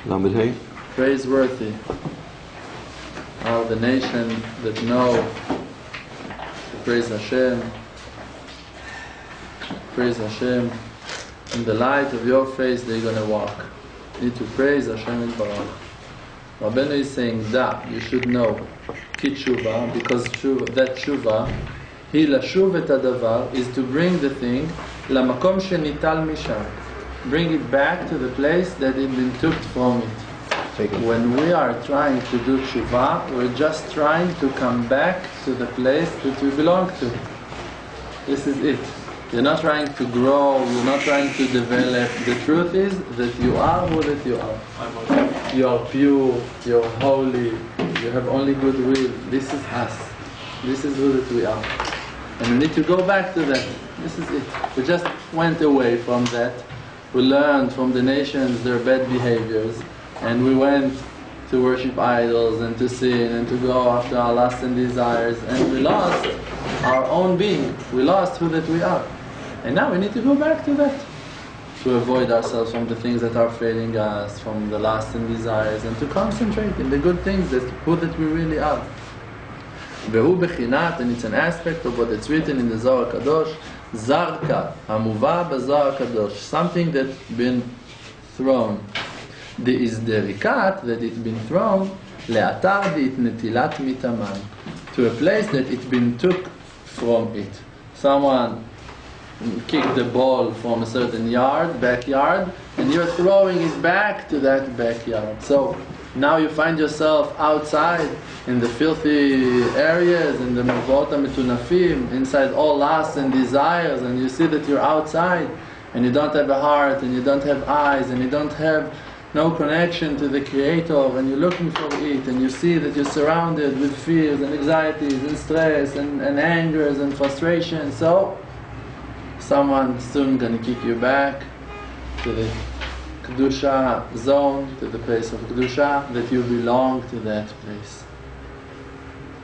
Lamed Praiseworthy are the nation that know to praise Hashem. Praise Hashem. In the light of your face they're going to walk. You need to praise Hashem Yitbarach. Rabbeinu is saying that you should know ki tshuva, because that tshuva hi lashuv et hadavar, is to bring the thing lamakom shenital misham, bring it back to the place that it been took from it. When we are trying to do tshuva, we're just trying to come back to the place that we belong to. This is it. You're not trying to grow, you're not trying to develop. The truth is that you are who that you are. You are pure, you're holy, you have only goodwill. This is us. This is who that we are. And we need to go back to that. This is it. We just went away from that. We learned from the nations their bad behaviors, and we went to worship idols and to sin and to go after our lusts and desires, and we lost our own being. We lost who that we are. And now we need to go back to that, to avoid ourselves from the things that are failing us, from the lusts and desires, and to concentrate in the good things, that who that we really are. Vehu bechinat, and it's an aspect of what it's written in the Zohar Kadosh, Zarka, Hamuva b'Zohar Kadosh, something that's been thrown. The izderikat, that it's been thrown, le'atar di'it netilat mitaman, to a place that it's been took from it. Someone kicked the ball from a certain backyard, and you're throwing it back to that backyard. So now you find yourself outside in the filthy areas, in the mavota metunafim, inside all lusts and desires, and you see that you're outside, and you don't have a heart, and you don't have eyes, and you don't have no connection to the Creator, and you're looking for it, and you see that you're surrounded with fears and anxieties and stress and angers and frustration. So someone's soon going to kick you back to the Kedusha zone, to the place of Kedusha, that you belong to that place.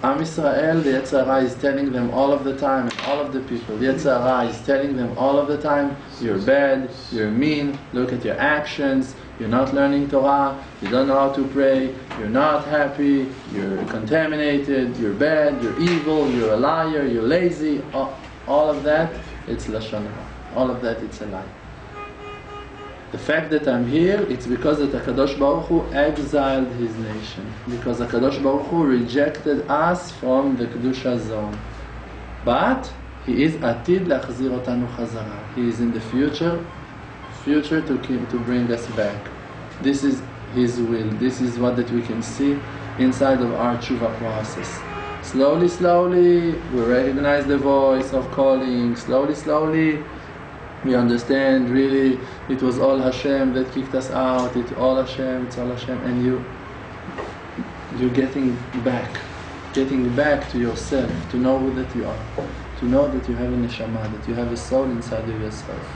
Am Yisrael, the Yetzer Hara is telling them all of the time, and all of the people, the Yetzer Hara is telling them all of the time, you're bad, you're mean, look at your actions, you're not learning Torah, you don't know how to pray, you're not happy, you're contaminated, you're bad, you're evil, you're a liar, you're lazy. All of that, it's Lashon Hara. All of that, it's a lie. The fact that I'm here, it's because that HaKadosh Baruch Hu exiled His nation. Because HaKadosh Baruch Hu rejected us from the Kedusha zone. But He is Atid Lachzir Otanu Chazara. He is in the future to bring us back. This is His will. This is what that we can see inside of our tshuva process. Slowly, slowly, we recognize the voice of calling. Slowly, slowly, we understand really it was all Hashem that kicked us out. It's all Hashem, and you're getting back to yourself, to know who that you are, to know that you have a neshama, that you have a soul inside of yourself.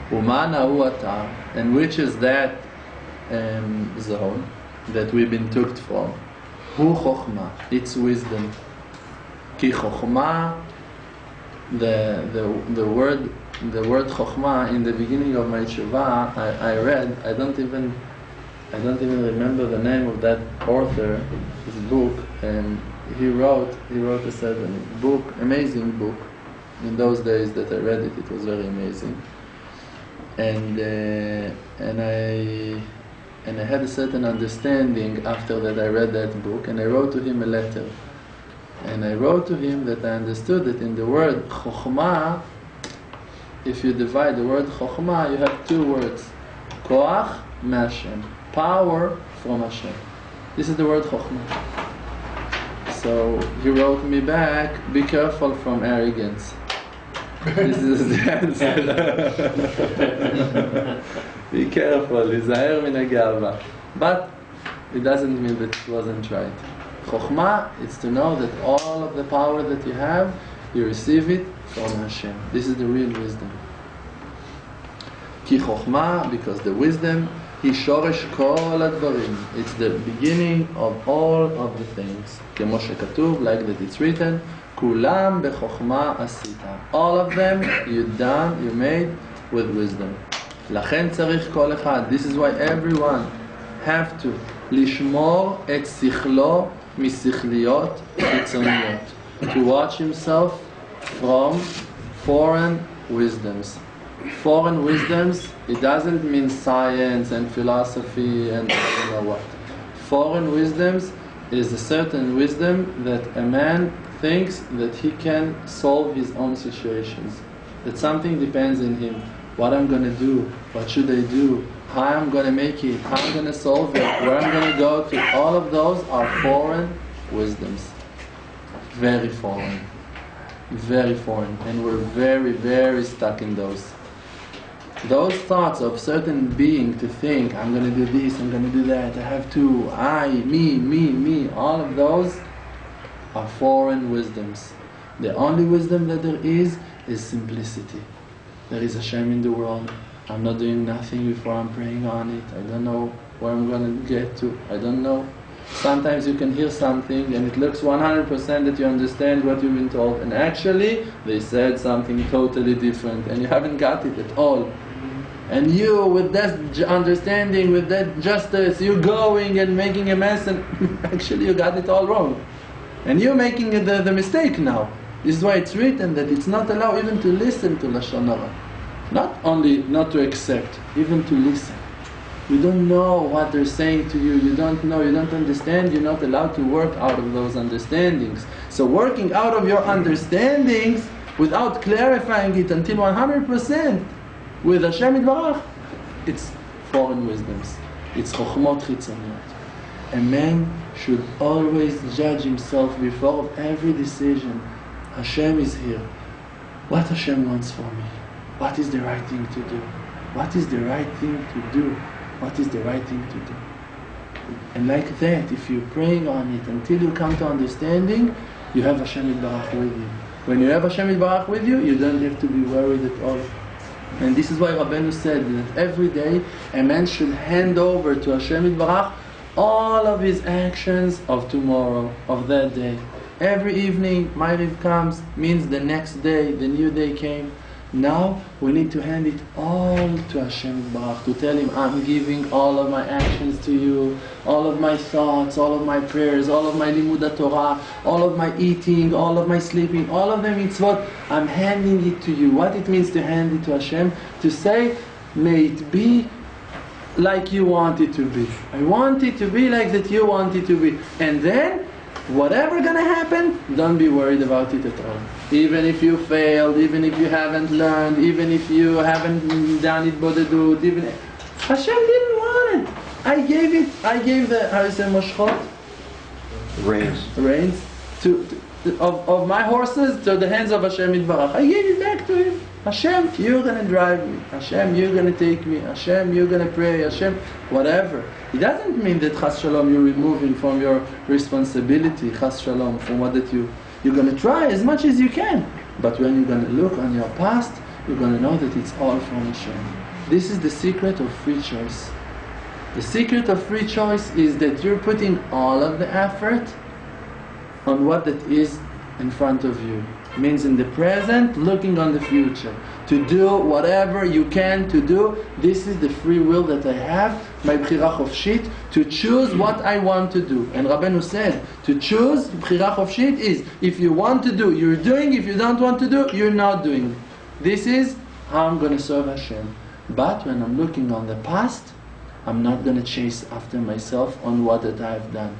Umana hu ata, and which is that zone that we've been took from? Hu chokhmah, it's wisdom. Ki chokhmah, the word chokhmah in the beginning of my tshuva, I read. I don't even remember the name of that author, his book, and he wrote a certain book, amazing book. In those days that I read it, it was very amazing. And I had a certain understanding after that I read that book, and I wrote to him a letter. And I wrote to him that I understood that in the word chokhmah, if you divide the word chokhmah, you have two words: koach me'Hashem, power from Hashem. This is the word chokhmah. So he wrote me back, be careful from arrogance. This is the answer. Be careful, hizaher min hagava. But it doesn't mean that it wasn't right. Chokhmah is to know that all of the power that you have, you receive it from Hashem. This is the real wisdom. Ki chokhmah, because the wisdom, hi shoresh kol hadvarim. It's the beginning of all of the things. Kemo shekatuv, like that it's written, kulam bechokhmah asita. All of them you made with wisdom. Lachen tzarich kol echad. This is why everyone have to לשמור את שכלו משכליות חיצוניות. To watch himself from foreign wisdoms. Foreign wisdoms, it doesn't mean science and philosophy and you know what. Foreign wisdoms is a certain wisdom that a man thinks that he can solve his own situations. That something depends on him. What I'm going to do, what should I do, how I'm going to make it, how I'm going to solve it, where I'm going to go to. All of those are foreign wisdoms. Very foreign. Very foreign. And we're very, very stuck in those. Those thoughts of certain being to think, I'm going to do this, I'm going to do that, I have to, I, me, all of those are foreign wisdoms. The only wisdom that there is simplicity. There is Hashem in the world. I'm not doing nothing before I'm praying on it. I don't know where I'm going to get to. I don't know. Sometimes you can hear something and it looks 100% that you understand what you've been told, and actually they said something totally different and you haven't got it at all. And you, with that understanding, with that justice, you're going and making a mess, and actually you got it all wrong. And you're making the mistake now. This is why it's written that it's not allowed even to listen to Lashon Hara. Not only not to accept, even to listen. You don't know what they're saying to you, you don't know, you don't understand, you're not allowed to work out of those understandings. So working out of your understandings without clarifying it until 100% with Hashem Yitbarach, it's foreign wisdoms. It's chokhmot chitzoniyot. A man should always judge himself before every decision. Hashem is here. What Hashem wants for me? What is the right thing to do? What is the right thing to do? What is the right thing to do? And like that, if you're praying on it until you come to understanding, you have Hashem Yitbarach with you. When you have Hashem Yitbarach with you, you don't have to be worried at all. And this is why Rabbeinu said that every day a man should hand over to Hashem Yitbarach all of his actions of tomorrow, of that day. Every evening, Ma'ariv comes, means the next day, the new day came. Now we need to hand it all to Hashem Yitbarach, to tell Him, I'm giving all of my actions to you, all of my thoughts, all of my prayers, all of my limud Torah, all of my eating, all of my sleeping, all of them mitzvot, I'm handing it to you. What it means to hand it to Hashem? To say, may it be like you want it to be. I want it to be like that you want it to be. And then, whatever gonna happen, don't be worried about it at all. Even if you failed, even if you haven't learned, even if you haven't done it bodedut, even Hashem didn't want it. I gave the, how you say, moshchot? Reins of my horses to the hands of Hashem Yitbarach. I gave it back to Him. Hashem, you're gonna drive me. Hashem, you're gonna take me. Hashem, you're gonna pray. Hashem, whatever. It doesn't mean that Chas Shalom you're removing from your responsibility, Chas Shalom, from what that you're gonna try as much as you can. But when you're gonna look on your past, you're gonna know that it's all from Hashem. This is the secret of free choice. The secret of free choice is that you're putting all of the effort on what that is in front of you. Means in the present, looking on the future. To do whatever you can to do. This is the free will that I have, my bchira chofshit, to choose what I want to do. And Rabbeinu said, to choose bchira chofshit is, if you want to do, you're doing. If you don't want to do, you're not doing. This is how I'm going to serve Hashem. But when I'm looking on the past, I'm not going to chase after myself on what that I've done.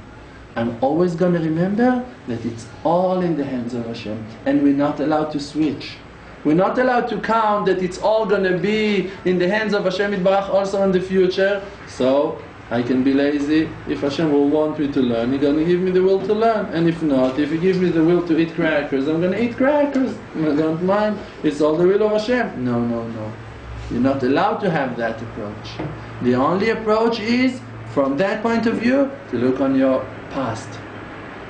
I'm always going to remember that it's all in the hands of Hashem. And we're not allowed to switch. We're not allowed to count that it's all going to be in the hands of Hashem Yitbarach also in the future. So I can be lazy. If Hashem will want me to learn, He's going to give me the will to learn. And if not, if He gives me the will to eat crackers, I'm going to eat crackers. I don't mind. It's all the will of Hashem. No, no, no. You're not allowed to have that approach. The only approach is, from that point of view, to look on your past.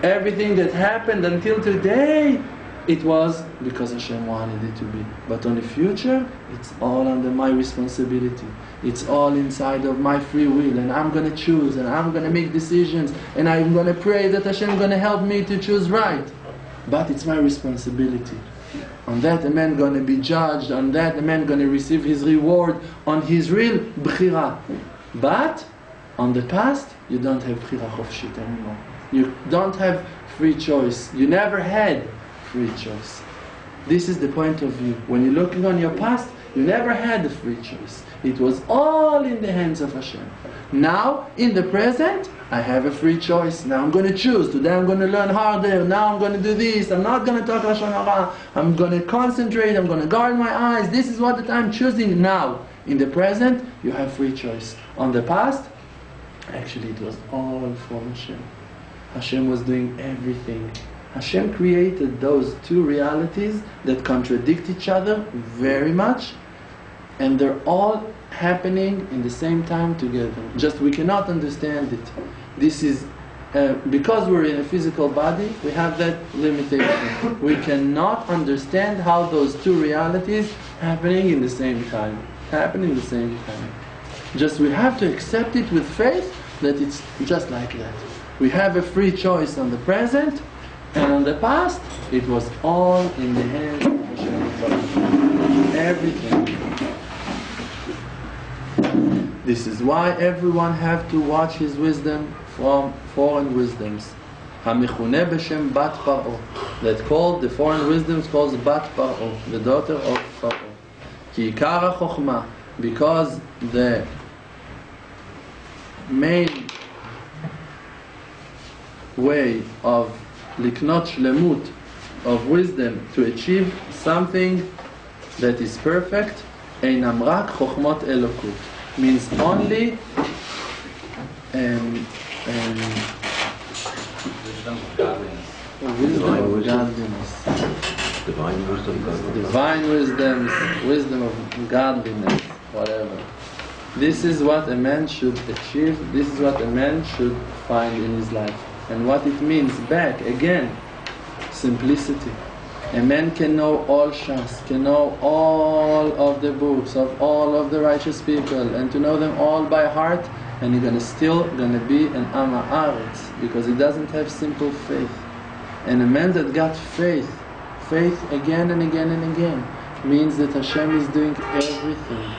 Everything that happened until today, it was because Hashem wanted it to be. But on the future, it's all under my responsibility. It's all inside of my free will, and I'm going to choose, and I'm going to make decisions, and I'm going to pray that Hashem is going to help me to choose right. But it's my responsibility. On that, a man going to be judged. On that, a man going to receive his reward on his real bchira. But On the past, you don't have bchira chofshit anymore. You don't have free choice. You never had free choice. This is the point of view. When you're looking on your past, you never had a free choice. It was all in the hands of Hashem. Now, in the present, I have a free choice. Now I'm going to choose. Today I'm going to learn harder. Now I'm going to do this. I'm not going to talk Lashon Hara. I'm going to concentrate. I'm going to guard my eyes. This is what I'm choosing now. In the present, you have free choice. On the past, actually it was all from Hashem. Hashem was doing everything. Hashem created those two realities that contradict each other very much, and they're all happening in the same time together. Just we cannot understand it. This is because we're in a physical body, we have that limitation. We cannot understand how those two realities happening in the same time. Just we have to accept it with faith that it's just like that. We have a free choice on the present, and on the past, it was all in the hands of Hashem. Everything. This is why everyone have to watch his wisdom from foreign wisdoms. Hamichuneh b'shem bat Paro. That called, the foreign wisdoms calls bat Paro, the daughter of Paro. Ki ikara chokhmah, because the main way of liknot shlemut, of wisdom, to achieve something that is perfect, einam rak chokhmot elokut, means only wisdom of godliness. Divine wisdom. Divine wisdoms, wisdom of godliness, whatever. This is what a man should achieve, this is what a man should find in his life. And what it means, back again, simplicity. A man can know all Shas, can know all of the books of all of the righteous people, and to know them all by heart, and he's still gonna be an Am Haaretz, because he doesn't have simple faith. And a man that got faith again and again and again, means that Hashem is doing everything,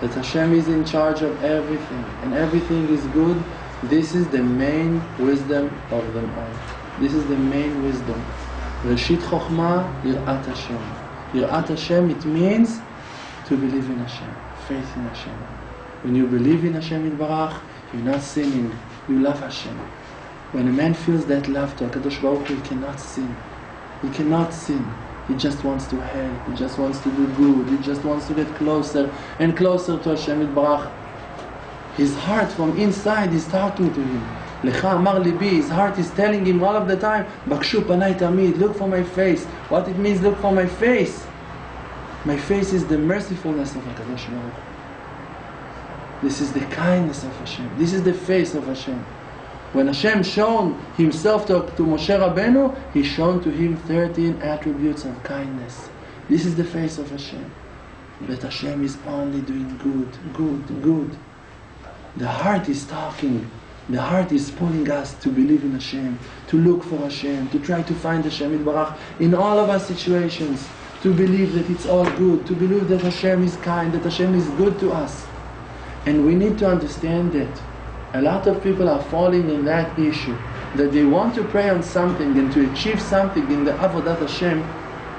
that Hashem is in charge of everything, and everything is good. This is the main wisdom of them all. This is the main wisdom. Reshit Chokhmah, Yirat Hashem. Yirat Hashem, it means to believe in Hashem, faith in Hashem. When you believe in Hashem Yitbarach, you're not sinning, you love Hashem. When a man feels that love to HaKadosh Baruch Hu, he cannot sin. He cannot sin. He just wants to help, he just wants to do good, he just wants to get closer and closer to Hashem Yitbarach. His heart from inside is talking to him. Lecha amar libi, his heart is telling him all of the time, Bakshu panai tamid, look for my face. What it means, look for my face. My face is the mercifulness of HaKadosh Baruch Hu. This is the kindness of Hashem. This is the face of Hashem. When Hashem shown Himself to Moshe Rabbeinu, He shown to him 13 attributes of kindness. This is the face of Hashem. That Hashem is only doing good. The heart is talking. The heart is pulling us to believe in Hashem, to look for Hashem, to try to find Hashem Yitbarach in all of our situations, to believe that it's all good, to believe that Hashem is kind, that Hashem is good to us. And we need to understand that a lot of people are falling in that issue, that they want to pray on something and to achieve something in the Avodat Hashem,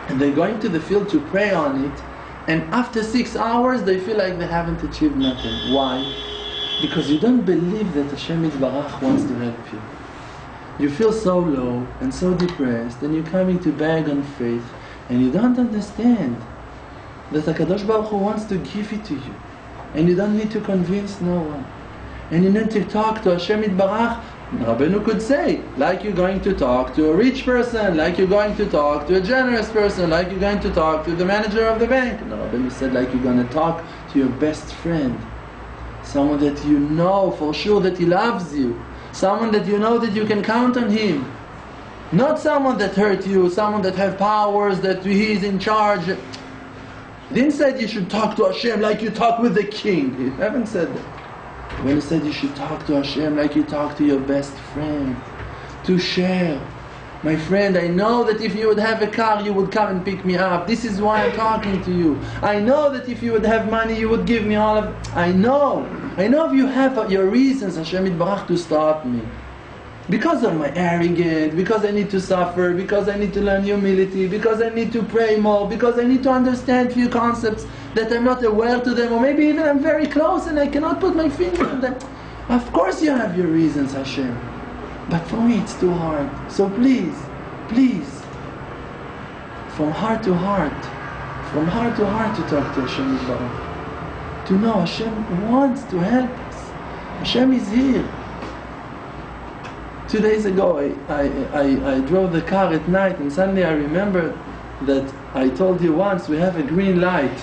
and they're going to the field to pray on it, and after 6 hours they feel like they haven't achieved nothing. Why? Because you don't believe that Hashem Yitbarach wants to help you. You feel so low and so depressed, and you're coming to beg on faith, and you don't understand that HaKadosh Baruch Hu wants to give it to you, and you don't need to convince no one. And you need to talk to Hashem Yitbarach. Rabbeinu could say, like you're going to talk to a rich person, like you're going to talk to a generous person, like you're going to talk to the manager of the bank. No, Rabbeinu said, like you're going to talk to your best friend. Someone that you know for sure that he loves you. Someone that you know that you can count on him. Not someone that hurt you, someone that has powers, that he is in charge. He didn't say you should talk to Hashem like you talk with the king. He haven't said that. When he said you should talk to Hashem like you talk to your best friend. To share. My friend, I know that if you would have a car, you would come and pick me up. This is why I'm talking to you. I know that if you would have money, you would give me all of... I know. I know you have your reasons, Hashem Yitbarach, to stop me. Because of my arrogance, because I need to suffer, because I need to learn humility, because I need to pray more, because I need to understand few concepts that I'm not aware to them, or maybe even I'm very close and I cannot put my finger on them. Of course you have your reasons, Hashem. But for me it's too hard. So please, please, from heart to heart to talk to Hashem Yitbarach. To know Hashem wants to help us. Hashem is here. 2 days ago I drove the car at night and suddenly I remembered that I told you once we have a green light.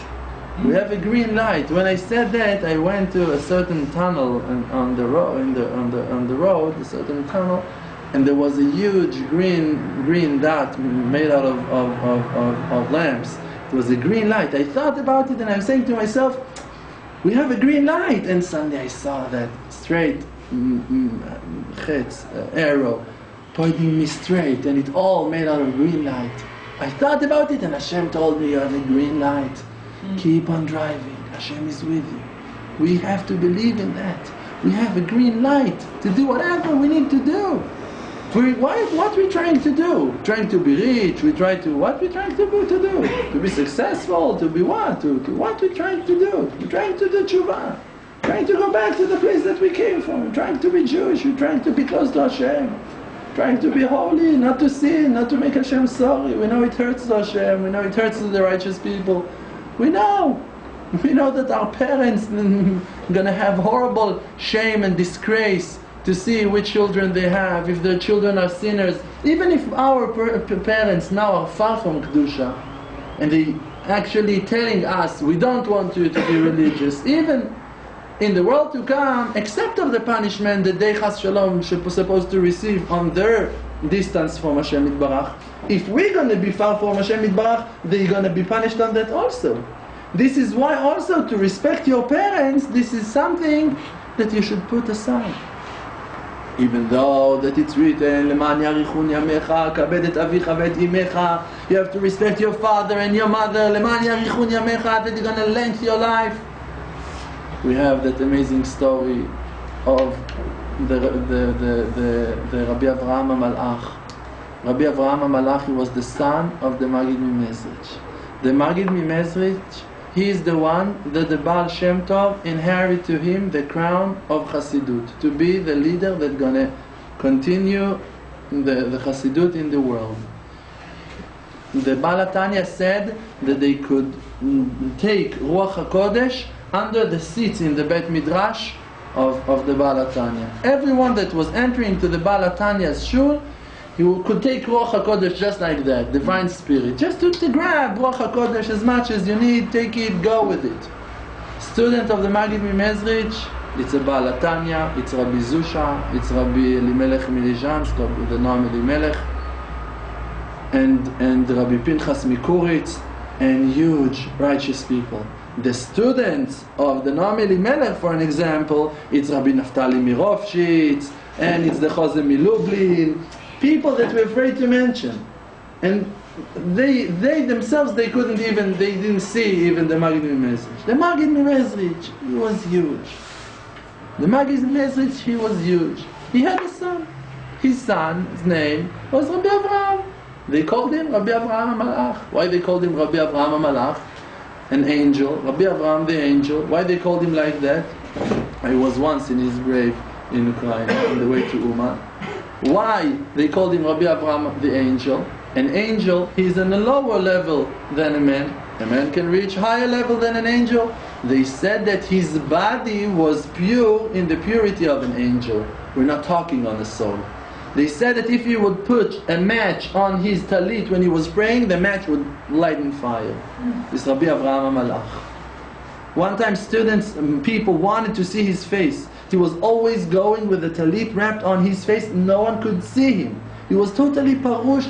We have a green light. When I said that, I went to a certain tunnel on the road, on the road, a certain tunnel, and there was a huge green dot made out of lamps. It was a green light. I thought about it and I'm saying to myself, we have a green light, and suddenly I saw that straight arrow pointing me straight, and it all made out of green light. I thought about it and Hashem told me, you have a green light. Keep on driving. Hashem is with you. We have to believe in that. We have a green light to do whatever we need to do. What are we trying to do? Trying to be rich? What are we trying to do? To be successful? To be what? What are we trying to do? We're trying to do tshuva. Trying to go back to the place that we came from. We're trying to be Jewish. We're trying to be close to Hashem. Trying to be holy, not to sin, not to make Hashem sorry. We know it hurts Hashem. We know it hurts the righteous people. We know that our parents are going to have horrible shame and disgrace to see which children they have, if their children are sinners. Even if our parents now are far from Kedusha, and they actually telling us, we don't want you to be religious, even in the world to come, except of the punishment that they, Chas Shalom, supposed to receive on their distance from Hashem Yitbarach. If we're going to be far from Hashem Yitbarach, they're going to be punished on that also. This is why also to respect your parents, this is something that you should put aside. Even though that it's written, למען יאריכון ימיך, כבד את אביך ואת אמך, you have to respect your father and your mother, למען יאריכון ימיך, that you're going to lengthen your life. We have that amazing story of the Rabbi Avraham HaMalach. Rabbi Avraham HaMalach, he was the son of the Maggid Mimezrich. The Maggid Mimezrich, he is the one that the Baal Shem Tov inherited to him the crown of Chassidut, to be the leader that's going to continue the Chassidut in the world. The Baal HaTanya said that they could take Ruach HaKodesh under the seats in the Beit Midrash of the Baal HaTanya. Everyone that was entering to the Baal HaTanya's shul, he could take Ruach HaKodesh just like that, Divine Spirit. Just to grab Ruach HaKodesh as much as you need, take it, go with it. Student of the Maggid Mimezrich, it's a Baal HaTanya, it's Rabbi Zusha, it's Rabbi Elimelech Milizhansk, the Noam Elimelech, and Rabbi Pinchas Mikuritz, and huge righteous people. The students of the Noam Elimelech, for an example, it's Rabbi Naftali Mirovshitz, and it's the Chozeh Milublin, people that we're afraid to mention. And they themselves, they didn't see even the Maggid Mimezrich. The Maggid Mimezrich, he was huge. The Maggid Mimezrich, he was huge. He had a son. His son's name was Rabbi Avraham. They called him Rabbi Avraham HaMalach. Why they called him Rabbi Avraham HaMalach? An angel, Rabbi Avraham the angel. Why they called him like that? I was once in his grave in Ukraine on the way to Uman. Why they called him Rabbi Avraham the angel? An angel, he's on a lower level than a man. A man can reach higher level than an angel. They said that his body was pure in the purity of an angel. We're not talking on the soul. They said that if you would put a match on his talit when he was praying, the match would light in fire. This Rabbi Avraham HaMalach. One time people wanted to see his face. He was always going with the talit wrapped on his face. No one could see him. He was totally parush,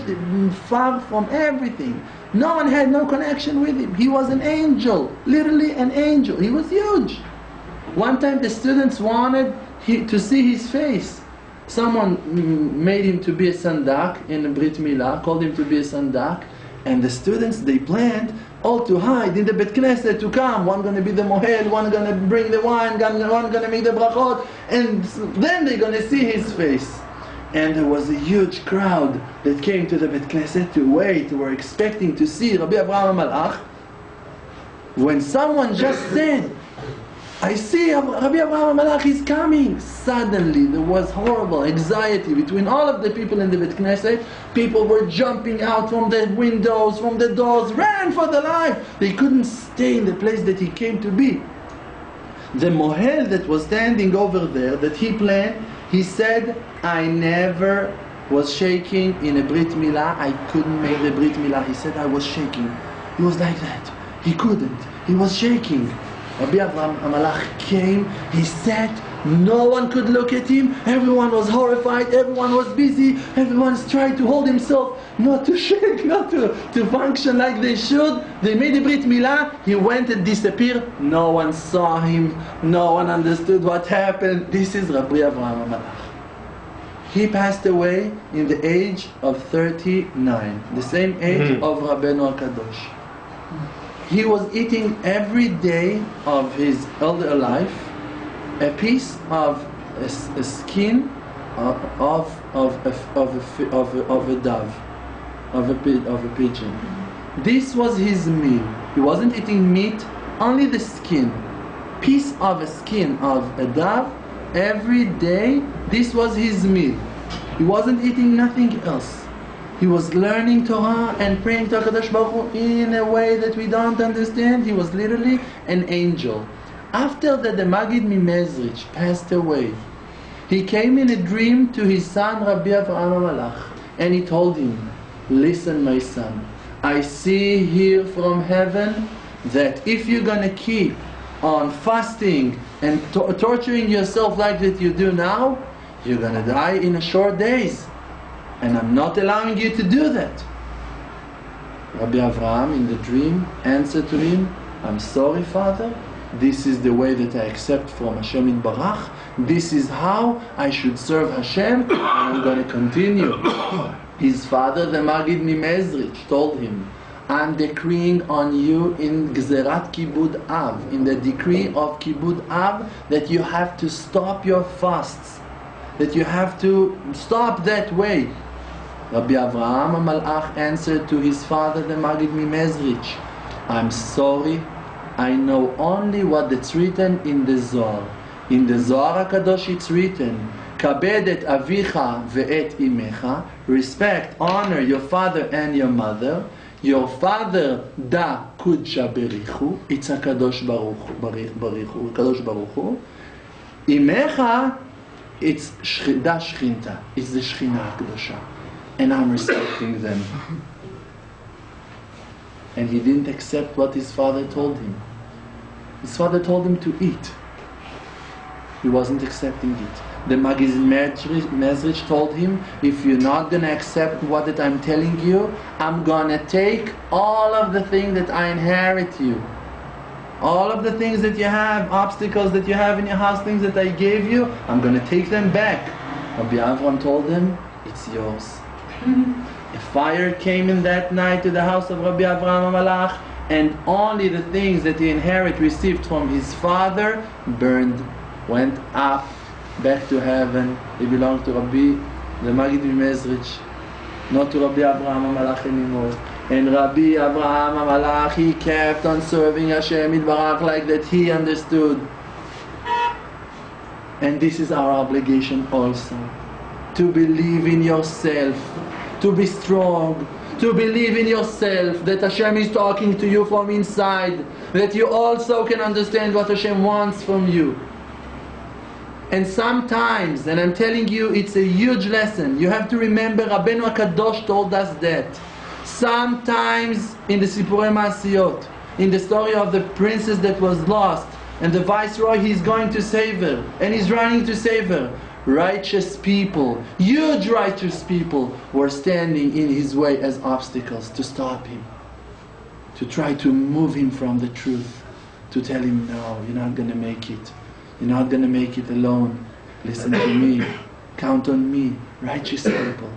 far from everything. No one had no connection with him. He was an angel, literally an angel. He was huge. One time the students wanted to see his face. Someone made him to be a sandak in a Brit Milah, called him to be a sandak, and the students, they planned all to hide in the Bet Knesset to come. One going to be the mohel, one going to bring the wine, one going to make the brachot, and then they're going to see his face. And there was a huge crowd that came to the Bet Knesset to wait, were expecting to see Rabbi Avraham HaMalach. When someone just said, I see Rabbi Avraham HaMalach is coming, suddenly there was horrible anxiety between all of the people in the Bet Knesset. People were jumping out from the windows, from the doors, ran for their life. They couldn't stay in the place that he came to be. The mohel that was standing over there, that he planned, he said, I never was shaking in a Brit Milah. I couldn't make the Brit Milah. He said, I was shaking. He was like that. He couldn't. He was shaking. Rabbi Avraham HaMalach came, he sat, no one could look at him, everyone was horrified, everyone was busy, everyone's trying to hold himself, not to shake, not to function like they should. They made a Brit Milah, he went and disappeared, no one saw him, no one understood what happened. This is Rabbi Avraham HaMalach. He passed away in the age of 39, the same age of Rabbeinu HaKadosh. He was eating every day of his elder life a piece of a skin of a dove, of a pigeon. This was his meal. He wasn't eating meat, only the skin. Piece of a skin of a dove every day. This was his meal. He wasn't eating nothing else. He was learning Torah and praying to HaKadosh Baruch Hu in a way that we don't understand. He was literally an angel. After that, the Maggid Mimezrich passed away. He came in a dream to his son Rabbi Avraham HaMalach, and he told him, listen my son, I see here from heaven that if you're going to keep on fasting and torturing yourself like that you do now, you're going to die in a short days. And I'm not allowing you to do that. Rabbi Avraham in the dream answered to him, I'm sorry, Father. This is the way that I accept from Hashem Yitbarach. This is how I should serve Hashem, and I'm going to continue. His father, the Maggid Mimezrich, told him, I'm decreeing on you in Gzerat Kibud Av, in the decree of Kibud Av, that you have to stop your fasts, that you have to stop that way. Rabbi Avraham HaMalach answered to his father, the Maggid Mimezrich, I'm sorry, I know only what that's written in the Zohar. In the Zohar HaKadosh it's written, Kabed et avicha ve'et imecha, respect, honor your father and your mother. Your father, da kudsha berichu, it's HaKadosh Baruch Hu. Imecha, it's da shchinta, it's the Shechina HaKadosha. And I'm respecting them. And he didn't accept what his father told him. His father told him to eat. He wasn't accepting it. The Maggid Mezrich told him, if you're not going to accept what that I'm telling you, I'm going to take all of the things that I inherit you. All of the things that you have, obstacles that you have in your house, things that I gave you, I'm going to take them back. Rabbi Avram told him, it's yours. A fire came in that night to the house of Rabbi Avraham HaMalach, and only the things that he received from his father burned, went up, back to heaven. They belonged to Rabbi, the Maggid Mimezrich, not to Rabbi Avraham HaMalach anymore. And Rabbi Avraham HaMalach, he kept on serving Hashem Yitbarach like that he understood. And this is our obligation also, to believe in yourself, to be strong, to believe in yourself that Hashem is talking to you from inside, that you also can understand what Hashem wants from you. And sometimes, and I'm telling you, it's a huge lesson. You have to remember, Rabbeinu HaKadosh told us that. Sometimes in the Sipurei Maasiyot, in the story of the princess that was lost, and the viceroy, he's going to save her, and he's running to save her. Righteous people, huge righteous people, were standing in his way as obstacles to stop him, to try to move him from the truth, to tell him, no, you're not going to make it. You're not going to make it alone. Listen to me. Count on me. Righteous people.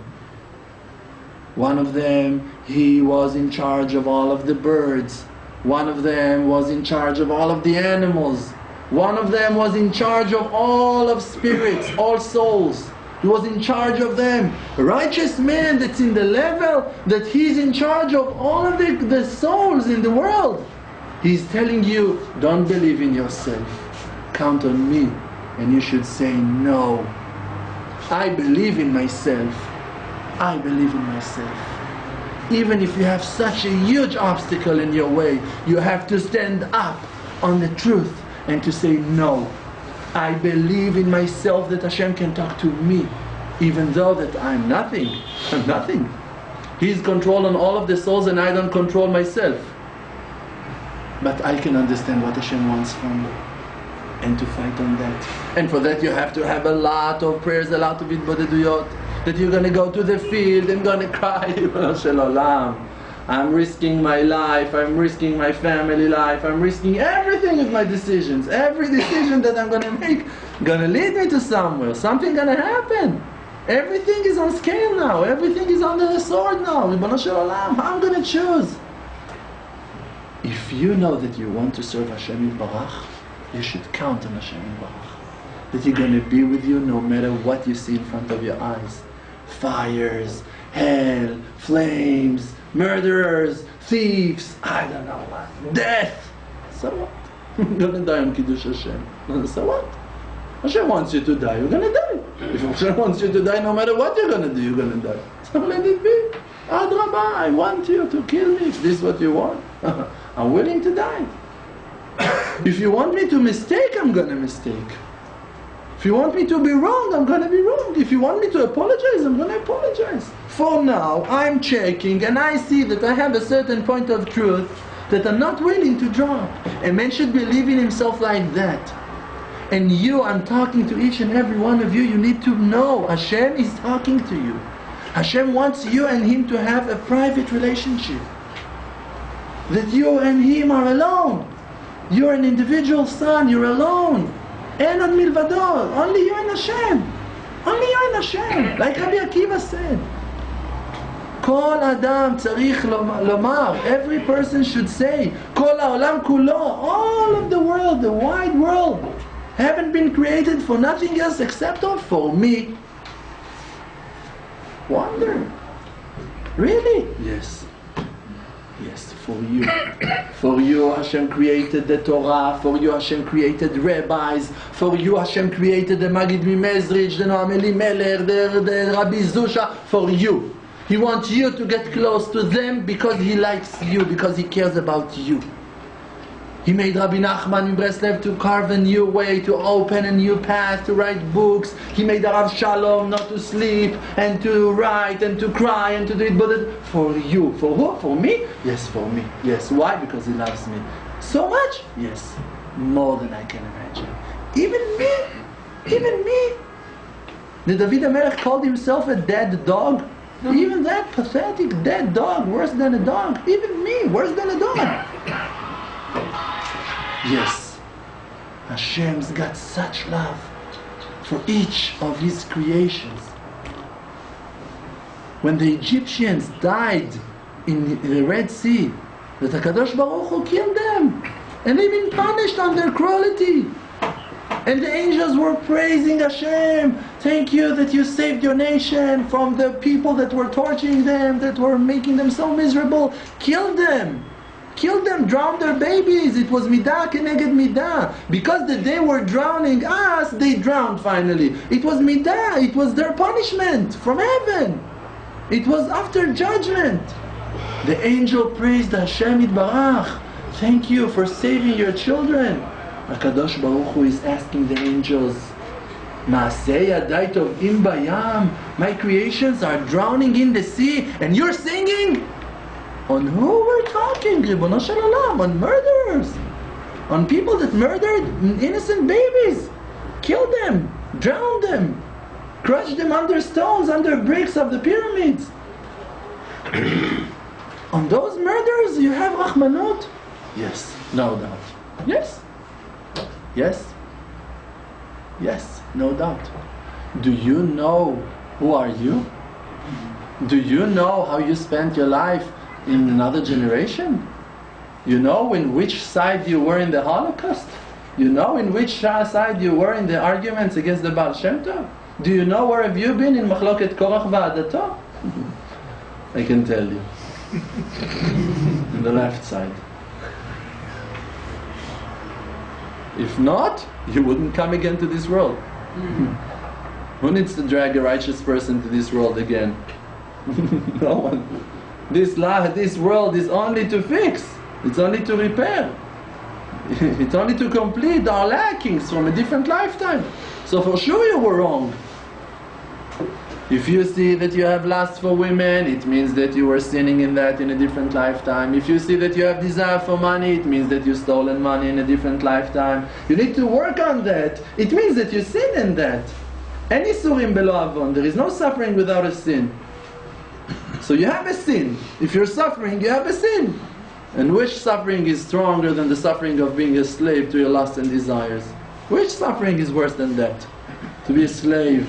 One of them, he was in charge of all of the birds. One of them was in charge of all of the animals. One of them was in charge of all of spirits, all souls. He was in charge of them. A righteous man that's in the level that he's in charge of all of the souls in the world. He's telling you, don't believe in yourself. Count on me. And you should say, no. I believe in myself. I believe in myself. Even if you have such a huge obstacle in your way, you have to stand up on the truth and to say, no. I believe in myself that Hashem can talk to me, even though that I'm nothing. I'm nothing. He's control on all of the souls and I don't control myself. But I can understand what Hashem wants from me and to fight on that. And for that you have to have a lot of prayers, a lot of itbodeduyot, that you're going to go to the field and going to cry, I'm risking my life, I'm risking my family life, I'm risking everything with my decisions. Every decision that I'm going to make going to lead me to somewhere. Something going to happen. Everything is on scale now. Everything is under the sword now. Ribono shel olam, how I'm going to choose? If you know that you want to serve Hashem Yitbarach, you should count on Hashem Yitbarach. That He's going to be with you no matter what you see in front of your eyes. Fires, hell, flames, murderers, thieves, I don't know what, death. So what? You're going to die on Kiddush Hashem. So what? Hashem wants you to die, you're going to die. If Hashem wants you to die, no matter what you're going to do, you're going to die. So let it be. Adar, I want you to kill me if this is what you want. I'm willing to die. If you want me to mistake, I'm going to mistake. If you want me to be wrong, I'm going to be wrong. If you want me to apologize, I'm going to apologize. For now, I'm checking and I see that I have a certain point of truth that I'm not willing to drop. A man should believe in himself like that. And you, I'm talking to each and every one of you, you need to know Hashem is talking to you. Hashem wants you and Him to have a private relationship. That you and Him are alone. You're an individual son, you're alone. En od milvado, only you and Hashem. Only you and Hashem. Like Rabbi Akiva said. Kol Adam tzarich lomar. Every person should say, Kol ha'olam kulo. All of the world, the wide world, haven't been created for nothing else except for me. Wonder. Really? Yes. Yes, for you. For you Hashem created the Torah. For you Hashem created rabbis. For you Hashem created the Magid Mimezrich, the Noam Elimelech, the Rabbi Zusha. For you. He wants you to get close to them because He likes you, because He cares about you. He made Rabbi Nachman in Breslev to carve a new way, to open a new path, to write books. He made Rav Shalom not to sleep and to write and to cry and to do it, but for you. For who? For me? Yes, for me. Yes. Why? Because He loves me. So much? Yes. More than I can imagine. Even me? Even me? The David HaMelech called himself a dead dog? Even that pathetic dead dog, worse than a dog. Even me, worse than a dog. Yes, Hashem's got such love for each of His creations. When the Egyptians died in the Red Sea, that HaKadosh Baruch Hu killed them, and they've been punished on their cruelty. And the angels were praising Hashem. Thank you that you saved your nation from the people that were torturing them, that were making them so miserable. Kill them. Killed them, drowned their babies. It was midah keneged midah. Because that they were drowning us, they drowned finally. It was midah, it was their punishment from heaven. It was after judgment. The angel praised Hashem Yitbarach. Thank you for saving your children. HaKadosh Baruch Hu is asking the angels, Ma'aseh yadai tov'im bayam. My creations are drowning in the sea, and you're singing? On who we're talking? Ribono shel olam, on murderers, on people that murdered innocent babies, killed them, drowned them, crushed them under stones, under bricks of the pyramids. On those murders you have Rahmanut? Yes, no doubt. Yes, yes, yes, no doubt. Do you know who are you? Do you know how you spent your life in another generation? You know in which side you were in the Holocaust? You know in which side you were in the arguments against the Baal Shem Tov? Do you know where have you been in Machloket Korach va'Adato? I can tell you. In the left side. If not, you wouldn't come again to this world. Who needs to drag a righteous person to this world again? No one. This world is only to fix. It's only to repair. It's only to complete our lackings from a different lifetime. So for sure you were wrong. If you see that you have lust for women, it means that you were sinning in that in a different lifetime. If you see that you have desire for money, it means that you've stolen money in a different lifetime. You need to work on that. It means that you sin in that. Any surim belo avon, there is no suffering without a sin. So you have a sin. If you're suffering, you have a sin. And which suffering is stronger than the suffering of being a slave to your lusts and desires? Which suffering is worse than that? To be a slave,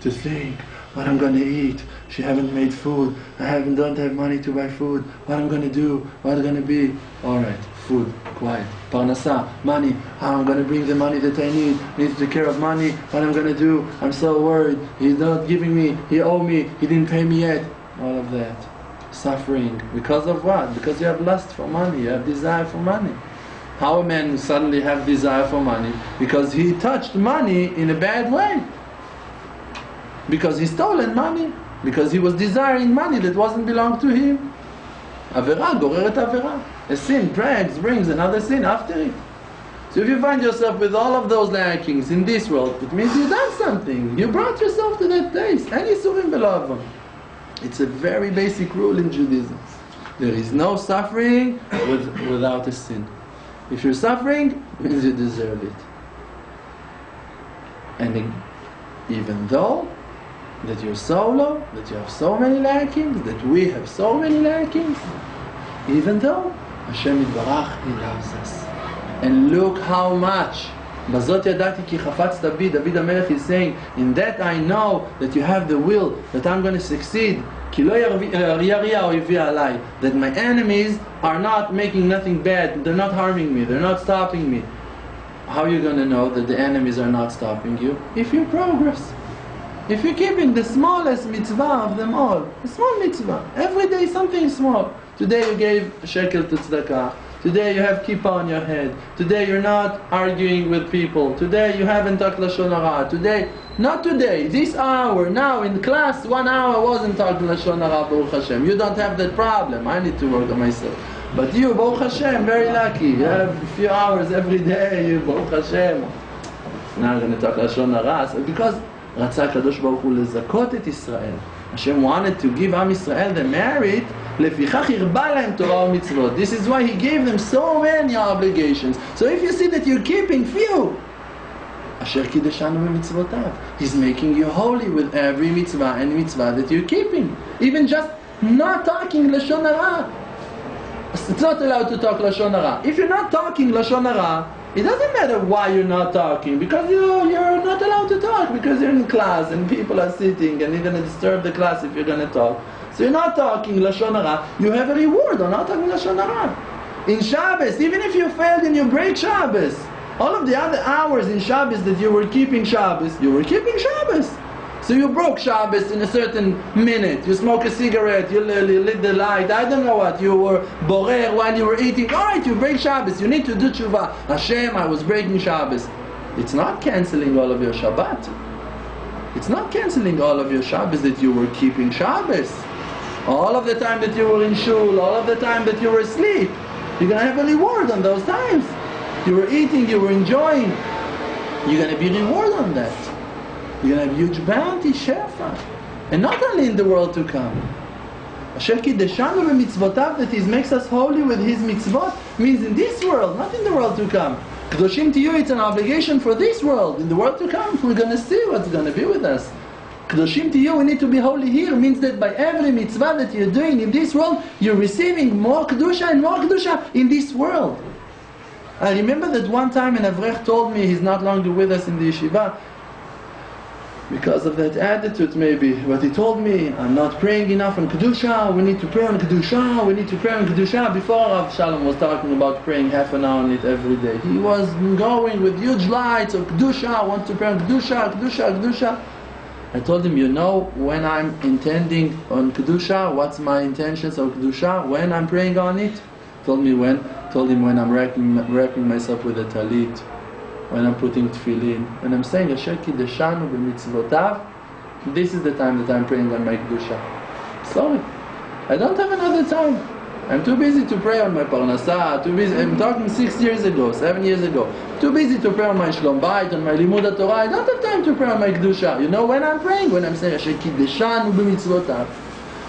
to think, what I'm going to eat, she haven't made food, don't have money to buy food, what I'm going to do, what's going to be. Alright, food, quiet, parnasa, money, how I'm going to bring the money that I need to take care of money, what I'm going to do, I'm so worried, he's not giving me, he owe me, he didn't pay me yet. All of that. Suffering. Because of what? Because you have lust for money, you have desire for money. How a man suddenly have desire for money? Because he touched money in a bad way. Because he stolen money. Because he was desiring money that wasn't belong to him. Avera goreret avera. A sin brings another sin after it. So if you find yourself with all of those lackings in this world, it means you've done something. You brought yourself to that place. Any surim below. It's a very basic rule in Judaism. There is no suffering without a sin. If you're suffering, it means you deserve it. And even though that you're solo, that you have so many lackings, that we have so many lackings, even though Hashem Yitbarach, He loves us. And look how much. Bazot yadati ki chafatzta bi. David HaMelech is saying, in that I know that you have the will, that I'm going to succeed. Ki lo yaria oivi alai. That my enemies are not making nothing bad, they're not harming me, they're not stopping me. How are you going to know that the enemies are not stopping you? If you progress. If you're keeping the smallest mitzvah of them all, a small mitzvah, every day something small. Today you gave a shekel to tzedakah. Today you have kippah on your head. Today you're not arguing with people. Today you haven't talked lashon hara. Today, not today, this hour, now in class, 1 hour wasn't talking lashon hara, Baruch Hashem. You don't have that problem. I need to work on myself. But you, Baruch Hashem, very lucky. You have a few hours every day, you, Baruch Hashem. Now I'm going to talk lashon hara. So because Ratzah Kadosh Baruch Hu lezakot et Israel. Hashem wanted to give Am Yisrael the merit. לפיכך הרבה להם תורה ומצוות. This is why He gave them so many obligations. So if you see that you're keeping few, אשר קידשנו במצוותיו. He's making you holy with every mitzvah and mitzvah that you're keeping. Even just not talking lashon hara. It's not allowed to talk lashon hara. If you're not talking lashon hara, it doesn't matter why you're not talking, because you're not allowed to talk, because you're in class and people are sitting and you're going to disturb the class if you're going to talk. So you're not talking lashon hara, you have a reward on not talking lashon hara. In Shabbos, even if you failed and you break Shabbos, all of the other hours in Shabbos that you were keeping Shabbos, you were keeping Shabbos. So you broke Shabbos in a certain minute, you smoke a cigarette, you lit the light, I don't know what, you were borer while you were eating, alright, you break Shabbos, you need to do tshuva. Hashem, I was breaking Shabbos. It's not cancelling all of your Shabbat. It's not cancelling all of your Shabbos that you were keeping Shabbos. All of the time that you were in shul, all of the time that you were asleep, you're going to have a reward on those times. You were eating, you were enjoying, you're going to be rewarded on that. You're going to have huge bounty, shefa. And not only in the world to come. Asher kideshanu b'mitzvotav, that He makes us holy with His mitzvot, means in this world, not in the world to come. Kedoshim to you, it's an obligation for this world. In the world to come, we're going to see what's going to be with us. Kedoshim to you, we need to be holy here, means that by every mitzvah that you're doing in this world, you're receiving more kedusha and more kedusha in this world. I remember that one time an Avrech told me, he's not longer with us in the yeshiva, because of that attitude maybe. But he told me, I'm not praying enough on Kedusha, we need to pray on Kedusha, we need to pray on Kedusha. Before Rav Shalom was talking about praying half an hour on it every day. He was going with huge lights of Kedusha, I want to pray on Kedusha, Kedusha, Kedusha. I told him, you know, when I'm intending on Kedusha, what's my intentions of Kedusha? When I'm praying on it? Told me when? Told him when I'm wrapping myself with a talit, when I'm putting tefillin, when I'm saying Asher Kideshanu b'mitzvotav, this is the time that I'm praying on my Kedusha. Sorry, I don't have another time. I'm too busy to pray on my Parnasah, too busy, I'm talking 6 years ago, 7 years ago. Too busy to pray on my Shlom Bayit, on my Limud Torah. I don't have time to pray on my Kedusha. You know when I'm praying? When I'm saying Asher Kideshanu b'mitzvotav.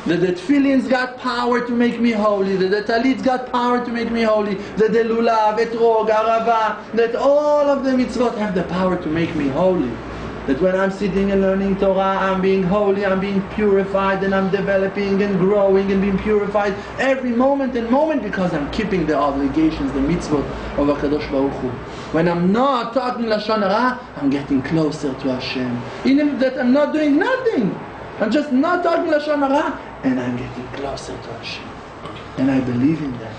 That the tefillin's got power to make me holy, that the talit's got power to make me holy, that the lulav, etrog, arava, that all of the mitzvot have the power to make me holy. That when I'm sitting and learning Torah, I'm being holy, I'm being purified, and I'm developing and growing and being purified every moment and moment because I'm keeping the obligations, the mitzvot of HaKadosh Baruch Hu. When I'm not talking Lashon Hara, I'm getting closer to Hashem. Even that I'm not doing nothing, I'm just not talking Lashon Hara, and I'm getting closer to Hashem. And I believe in that.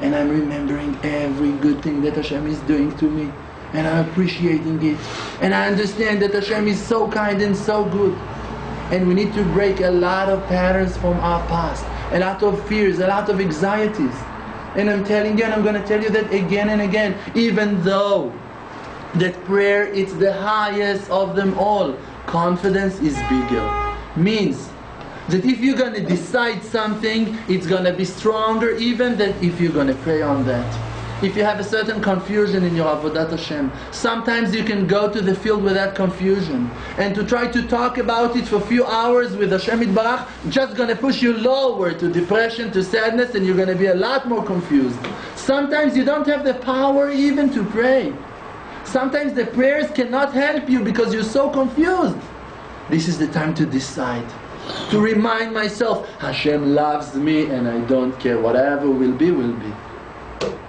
And I'm remembering every good thing that Hashem is doing to me. And I'm appreciating it. And I understand that Hashem is so kind and so good. And we need to break a lot of patterns from our past. A lot of fears, a lot of anxieties. And I'm telling you, and I'm going to tell you that again and again, even though that prayer is the highest of them all, confidence is bigger. Means that if you're going to decide something, it's going to be stronger even than if you're going to pray on that. If you have a certain confusion in your Avodat Hashem, sometimes you can go to the field with that confusion. And to try to talk about it for a few hours with Hashem Yitbarach, just going to push you lower to depression, to sadness, and you're going to be a lot more confused. Sometimes you don't have the power even to pray. Sometimes the prayers cannot help you because you're so confused. This is the time to decide. To remind myself, Hashem loves me and I don't care. Whatever will be, will be.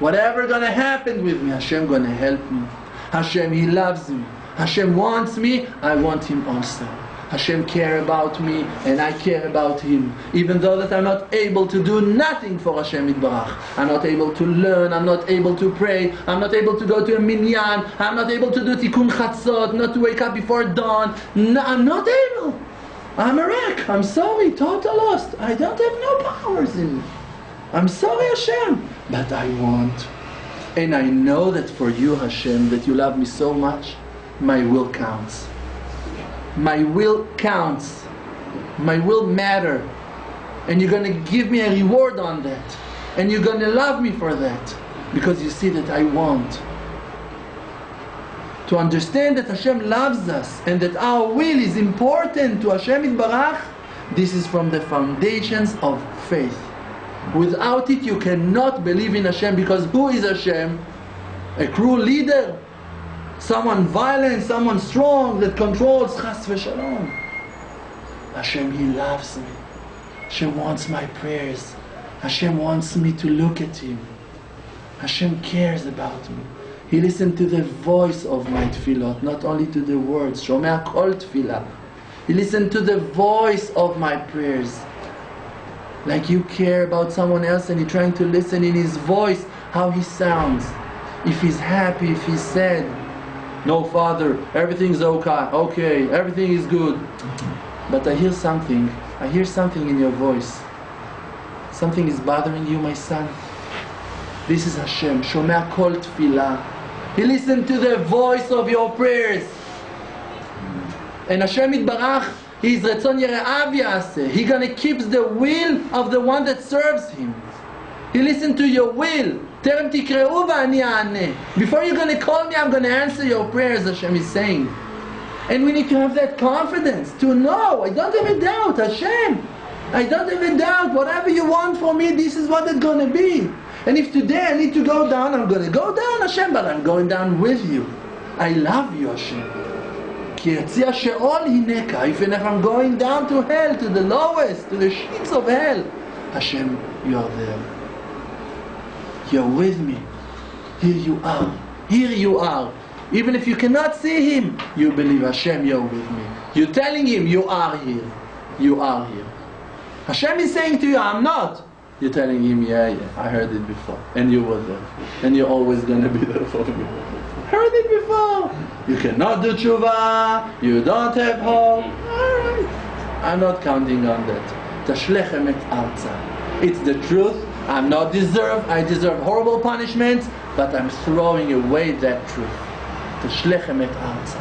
Whatever gonna happen with me, Hashem gonna help me. Hashem, He loves me. Hashem wants me, I want Him also. Hashem cares about me and I care about Him. Even though that I'm not able to do nothing for Hashem Yitbarach. I'm not able to learn, I'm not able to pray, I'm not able to go to a minyan, I'm not able to do tikkun chatzot, not to wake up before dawn. No, I'm not able. I'm a wreck. I'm sorry, total lost. I don't have no powers in me. I'm sorry, Hashem, but I want. And I know that for you, Hashem, that you love me so much, my will counts. My will counts. My will matter. And you're going to give me a reward on that. And you're going to love me for that. Because you see that I want. To understand that Hashem loves us and that our will is important to Hashem Yitbarach, this is from the foundations of faith. Without it you cannot believe in Hashem, because who is Hashem? A cruel leader? Someone violent, someone strong that controls, chas v'shalom. Hashem, He loves me. Hashem wants my prayers. Hashem wants me to look at Him. Hashem cares about me. He listened to the voice of my tefillot, not only to the words. Shomea kol tefillah. He listened to the voice of my prayers. Like you care about someone else and you're trying to listen in his voice, how he sounds. If he's happy, if he's sad. No, Father, everything's okay, everything is good. But I hear something in your voice. Something is bothering you, my son. This is Hashem, Shomea kol tefillah. He listened to the voice of your prayers. And Hashem Yitbarach, He is Retzon Yere'av Yaseh. He gonna keep the will of the one that serves Him. He listened to your will. Terem tikreu v'ani a'aneh. Before you're gonna call me, I'm gonna answer your prayers, Hashem is saying. And we need to have that confidence to know, I don't have a doubt, Hashem. I don't have a doubt, whatever you want from me, this is what it's gonna be. And if today I need to go down, I'm going to go down, Hashem, but I'm going down with you. I love you, Hashem. Even if I'm going down to hell, to the lowest, to the sheets of hell, Hashem, you are there. You're with me. Here you are. Here you are. Even if you cannot see Him, you believe, Hashem, you're with me. You're telling Him, you are here. You are here. Hashem is saying to you, I'm not. You're telling Him, yeah, I heard it before. And you were there. And you're always going to be there for me. Heard it before. You cannot do tshuva. You don't have hope. Alright. I'm not counting on that. Tashlechem et arza. It's the truth. I deserve horrible punishments, but I'm throwing away that truth. Tashlechem et arza.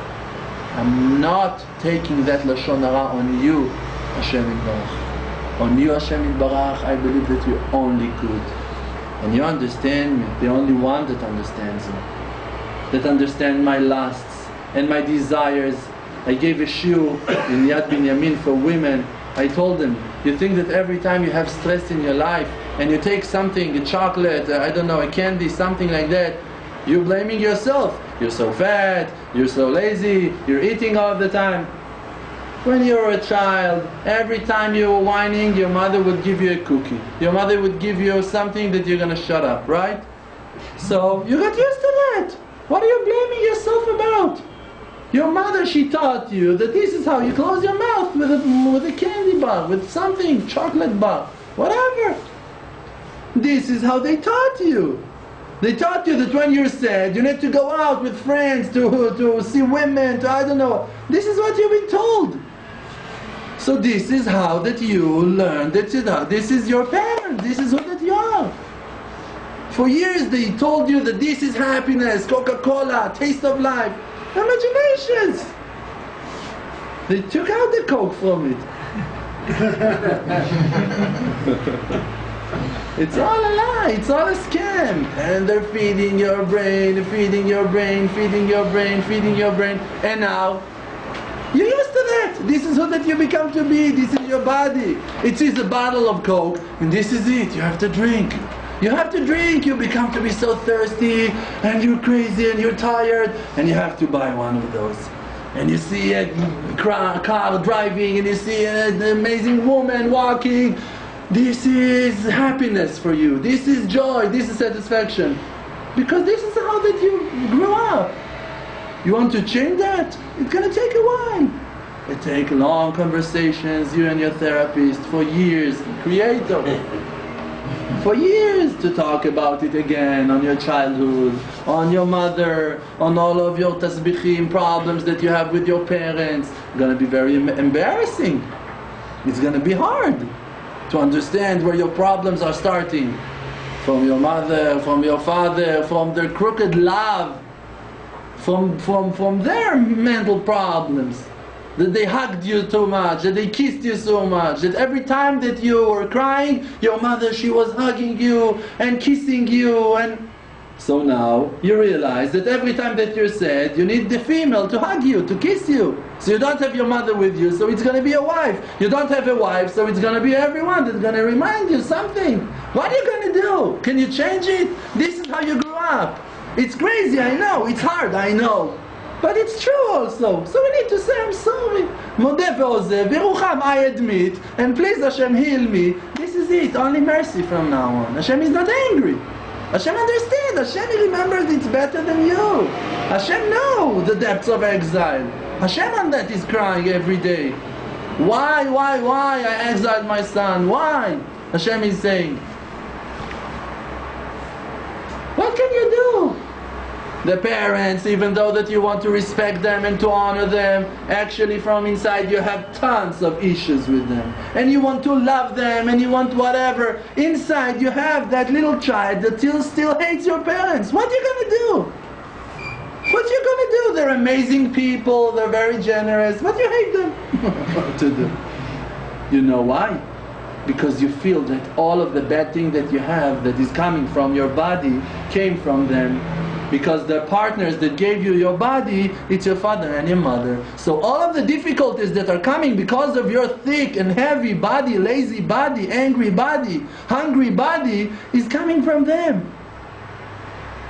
I'm not taking that lashon hara on you, Hashem Yitbarach. On you, Hashem Yitbarach, I believe that you're only good. And you understand me, the only one that understands me. That understand my lusts and my desires. I gave a shiur in Yad Binyamin for women. I told them, you think that every time you have stress in your life and you take something, a chocolate, I don't know, a candy, something like that, you're blaming yourself. You're so fat, you're so lazy, you're eating all the time. When you were a child, every time you were whining, your mother would give you a cookie. Your mother would give you something that you're going to shut up, right? So you got used to that. What are you blaming yourself about? Your mother, she taught you that this is how you close your mouth with a candy bar, with something, chocolate bar, whatever. This is how they taught you. They taught you that when you're sad, you need to go out with friends, to see women, I don't know. This is what you've been told. So this is how that you learn, this is your parents, this is who that you are. For years they told you that this is happiness, Coca-Cola, taste of life. Imaginations! They took out the Coke from it. It's all a lie, it's all a scam. And they're feeding your brain, feeding your brain, feeding your brain, feeding your brain. And now, you're used to that. This is what that you become to be, this is your body. It is a bottle of Coke, and this is it, you have to drink. You have to drink, you become to be so thirsty, and you're crazy, and you're tired, and you have to buy one of those. And you see a car driving, and you see an amazing woman walking. This is happiness for you, this is joy, this is satisfaction. Because this is how that you grew up. You want to change that? It's going to take a while. It takes long conversations, you and your therapist, for years, creator. For years to talk about it again, on your childhood, on your mother, on all of your tasbichim problems that you have with your parents. It's going to be very embarrassing. It's going to be hard to understand where your problems are starting. From your mother, from your father, from their crooked love, from their mental problems. That they hugged you too much, that they kissed you so much, that every time that you were crying, your mother, she was hugging you and kissing you. And so now you realize that every time that you're sad, you need the female to hug you, to kiss you. So you don't have your mother with you, so it's going to be a wife. You don't have a wife, so it's going to be everyone that's going to remind you something. What are you going to do? Can you change it? This is how you grew up. It's crazy, I know. It's hard, I know. But it's true also. So we need to say, I'm sorry. Modeh ve'ozeh, v'rucham, I admit, and please Hashem heal me. This is it, only mercy from now on. Hashem is not angry. Hashem understands. Hashem remembers it's better than you. Hashem knows the depths of exile. Hashem on that is crying every day. Why I exiled my son? Why? Hashem is saying. What can you do? The parents, even though that you want to respect them and to honor them, actually from inside you have tons of issues with them. And you want to love them and you want whatever. Inside you have that little child that still hates your parents. What are you going to do? What are you going to do? They're amazing people, they're very generous, but you hate them. What to do? You know why? Because you feel that all of the bad thing that you have that is coming from your body came from them. Because the partners that gave you your body, it's your father and your mother. So all of the difficulties that are coming because of your thick and heavy body, lazy body, angry body, hungry body, is coming from them.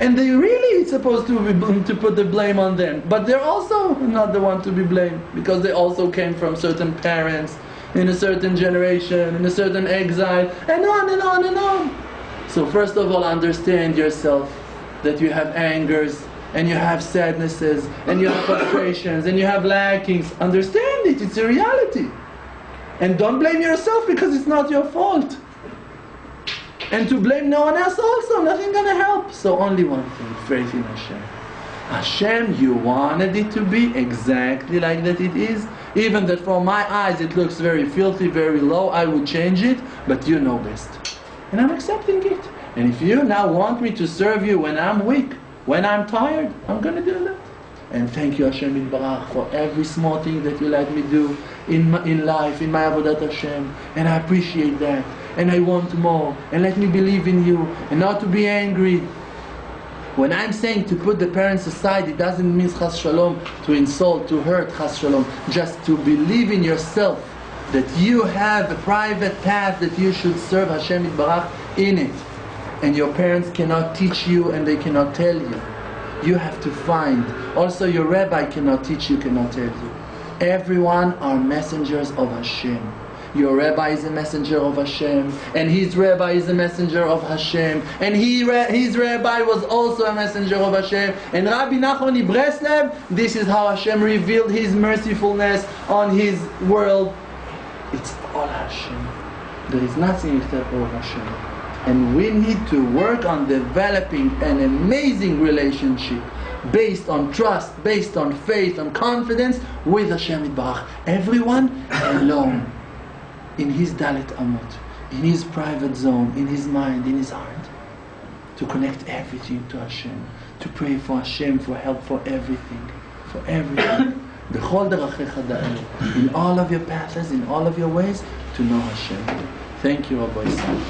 And they really supposed to put the blame on them. But they're also not the one to be blamed, because they also came from certain parents, in a certain generation, in a certain exile, and on and on and on. So first of all, understand yourself, that you have angers, and you have sadnesses, and you have frustrations, and you have lackings. Understand it, it's a reality. And don't blame yourself because it's not your fault. And to blame no one else also, nothing gonna help. So only one thing, faith in Hashem. Hashem, you wanted it to be exactly like that it is. Even that from my eyes it looks very filthy, very low, I would change it, but you know best. And I'm accepting it. And if you now want me to serve you when I'm weak, when I'm tired, I'm gonna do that. And thank you Hashem Yitbarach for every small thing that you let me do in life, in my Avodat Hashem. And I appreciate that. And I want more. And let me believe in you. And not to be angry. When I'm saying to put the parents aside, it doesn't mean chas shalom to insult, to hurt chas shalom. Just to believe in yourself that you have a private path that you should serve Hashem Yitbarach in it. And your parents cannot teach you and they cannot tell you. You have to find. Also your rabbi cannot teach you, cannot tell you. Everyone are messengers of Hashem. Your rabbi is a messenger of Hashem, and his rabbi is a messenger of Hashem, and his rabbi was also a messenger of Hashem. And Rabbi Nachman Breslev, this is how Hashem revealed His mercifulness on His world. It's all Hashem. There is nothing except all Hashem. And we need to work on developing an amazing relationship based on trust, based on faith, on confidence with Hashem Yitbarach. Everyone alone. In his Dalet Amot, in his private zone, in his mind, in his heart, to connect everything to Hashem, to pray for Hashem for help for everything, for everything. B'chol derachecha da'anu, in all of your paths, in all of your ways, to know Hashem. Thank you, Rabbi Sam.